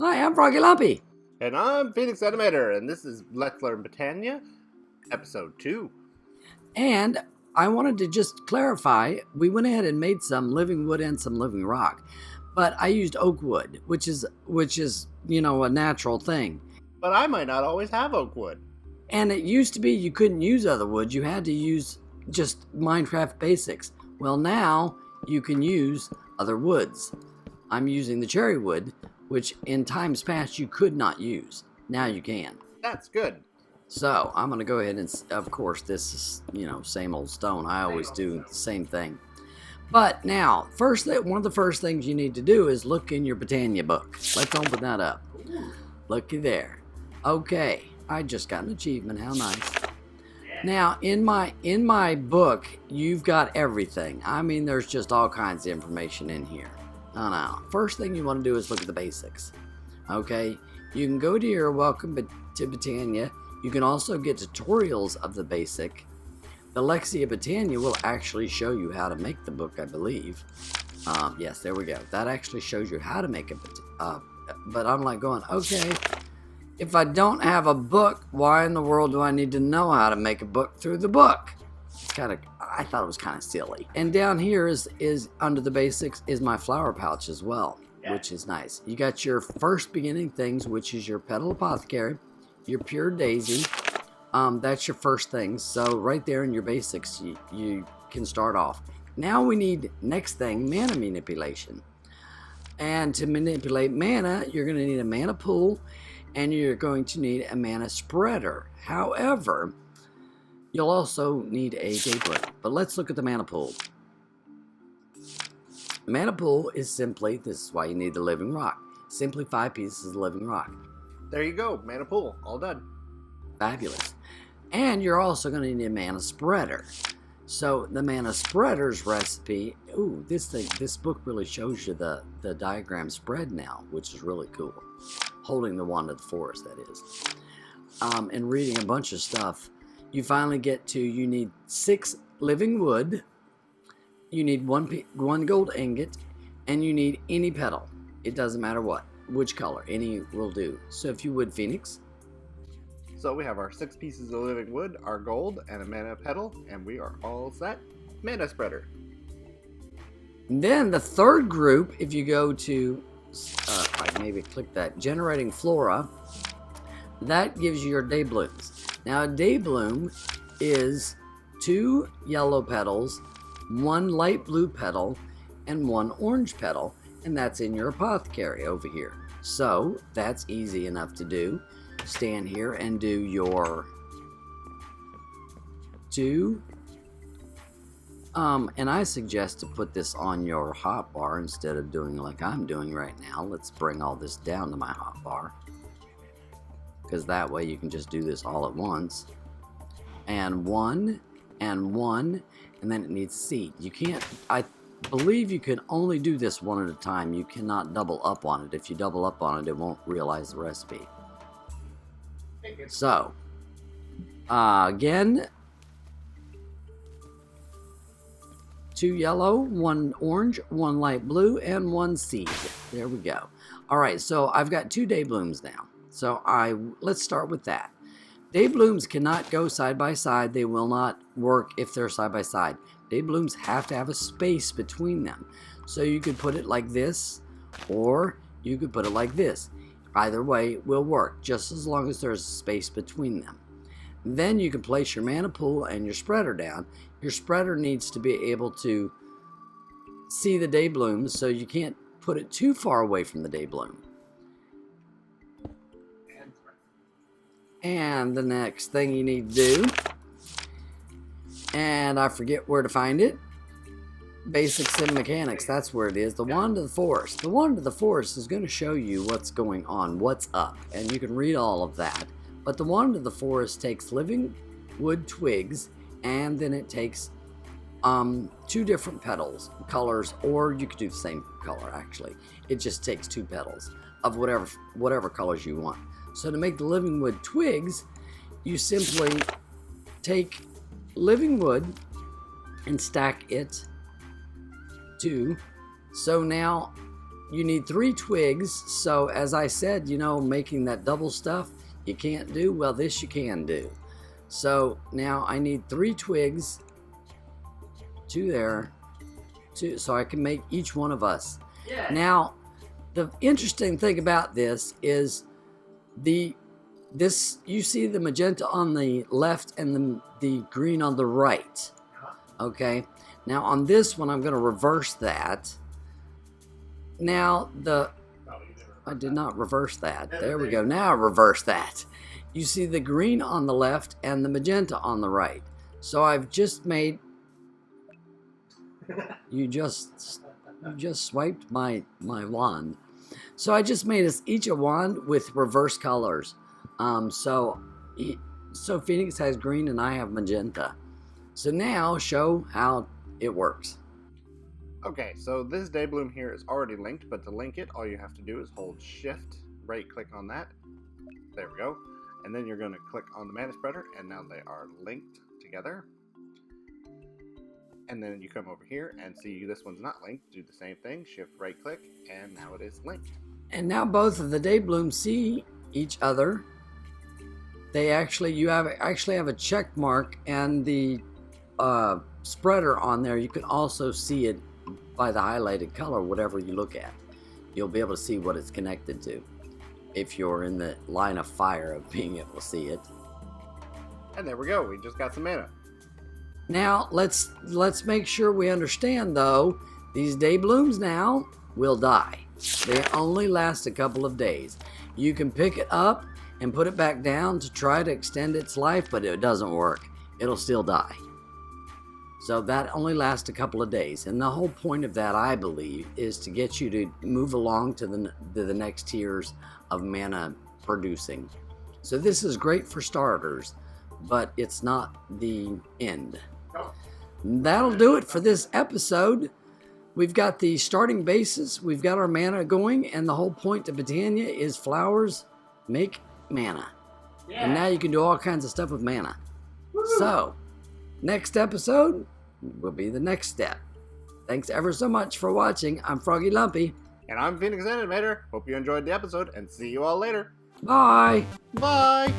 Hi, I'm Froggy Lumpy. And I'm Phenix Animator, and this is Let's Learn Botania, Episode 2. And I wanted to just clarify, we went ahead and made some living wood and some living rock. But I used oak wood, which is a natural thing. But I might not always have oak wood. And it used to be you couldn't use other wood. You had to use just Minecraft basics. Well, now you can use other woods. I'm using the cherry wood, which in times past you could not use. Now you can. That's good. So I'm going to go ahead and, of course, this is, same old stone. I always do the same thing. But now, one of the first things you need to do is look in your Botania book. Let's open that up. Looky there. Okay, I just got an achievement. How nice. Now, in my book, you've got everything. I mean, there's just all kinds of information in here. Now, first thing you want to do is look at the basics. Okay, you can go to your Welcome to Botania. You can also get tutorials of the basic. The Lexia Botania will actually show you how to make the book, I believe. Yes, there we go. That actually shows you how to make it. But I'm like going, okay, if I don't have a book, why in the world do I need to know how to make a book through the book? I thought it was kind of silly. And down here is under the basics is my flower pouch as well, which is nice. You got your first beginning things, which is your petal apothecary, your pure daisy. That's your first things. So right there in your basics, you can start off. Now we need, next thing, mana manipulation. And to manipulate mana, you're going to need a mana pool, and you're going to need a mana spreader. However, you'll also need a daybloom. But let's look at the mana pool. Mana pool is simply, this is why you need the living rock. Simply 5 pieces of living rock. There you go, mana pool, all done. Fabulous. And you're also going to need a mana spreader. So the mana spreader's recipe, this book really shows you the diagram spread now, which is really cool. Holding the wand of the forest, that is. And reading a bunch of stuff, you finally get to, you need 6 living wood, you need one gold ingot, and you need any petal. It doesn't matter which color, any will do. So if you would, Phenix. So we have our 6 pieces of living wood, our gold, and a mana petal, and we are all set. Mana spreader. And then the third group, if you go to, I maybe click that, generating flora, that gives you your dayblooms. Now a daybloom is 2 yellow petals, 1 light blue petal, and 1 orange petal, and that's in your apothecary over here. So that's easy enough to do. Stand here and do your 2. And I suggest to put this on your hotbar instead of doing like I'm doing right now. Let's bring all this down to my hotbar, because that way you can just do this all at once. And 1 and 1, and then it needs seed. You can't, I believe you can only do this one at a time. You cannot double up on it. If you double up on it, it won't realize the recipe. So, again, 2 yellow, 1 orange, 1 light blue, and 1 seed. There we go. All right, so I've got 2 dayblooms now. So let's start with that. Dayblooms cannot go side by side. They will not work if they're side by side. Dayblooms have to have a space between them. So you could put it like this, or you could put it like this. Either way will work, just as long as there's a space between them. Then you can place your mana pool and your spreader down. Your spreader needs to be able to see the dayblooms, so you can't put it too far away from the daybloom. And the next thing you need to do, and I forget where to find it, basics and mechanics, that's where it is. The wand of the forest. The wand of the forest is going to show you what's going on, what's up, and you can read all of that. But the wand of the forest takes living wood twigs, and then it takes 2 different colors, or you could do the same color actually. It just takes 2 petals of whatever colors you want. So to make the living wood twigs, you simply take living wood and stack it 2. So now you need 3 twigs. So as I said, you know, making that double stuff you can't do. Well, this you can do. So now I need 3 twigs. 2 there. 2, so I can make each one of us. Yeah. Now, the interesting thing about this is you see the magenta on the left and the green on the right. Okay. Now on this one, I'm going to reverse that. Now I did not reverse that. There we go. Now I reverse that. You see the green on the left and the magenta on the right. So I've just made. You just swiped my wand. So I just made us each a wand with reverse colors. So Phenix has green and I have magenta. So now show how it works. Okay, so this daybloom here is already linked, but to link it, all you have to do is hold Shift, right-click on that. There we go. And then you're going to click on the mana spreader, and now they are linked together. And then you come over here and see this one's not linked. Do the same thing, Shift, right-click, and now it is linked. And now both of the dayblooms see each other. You actually have a check mark and the spreader on there. You can also see it by the highlighted color, whatever you look at. You'll be able to see what it's connected to if you're in the line of fire of being able to see it. And there we go. We just got some mana. Now let's make sure we understand though. These dayblooms now will die. They only last a couple of days. You can pick it up and put it back down to try to extend its life, but it doesn't work. It'll still die. So that only lasts a couple of days. And the whole point of that, I believe, is to get you to move along to the next tiers of mana producing. So this is great for starters, but it's not the end. That'll do it for this episode. We've got the starting basis, we've got our mana going, and the whole point of Botania is flowers make mana. Yeah. And now you can do all kinds of stuff with mana. Woo-hoo. So, next episode will be the next step. Thanks ever so much for watching. I'm Froggy Lumpy. And I'm Phenix Animator. Hope you enjoyed the episode, and see you all later. Bye. Bye.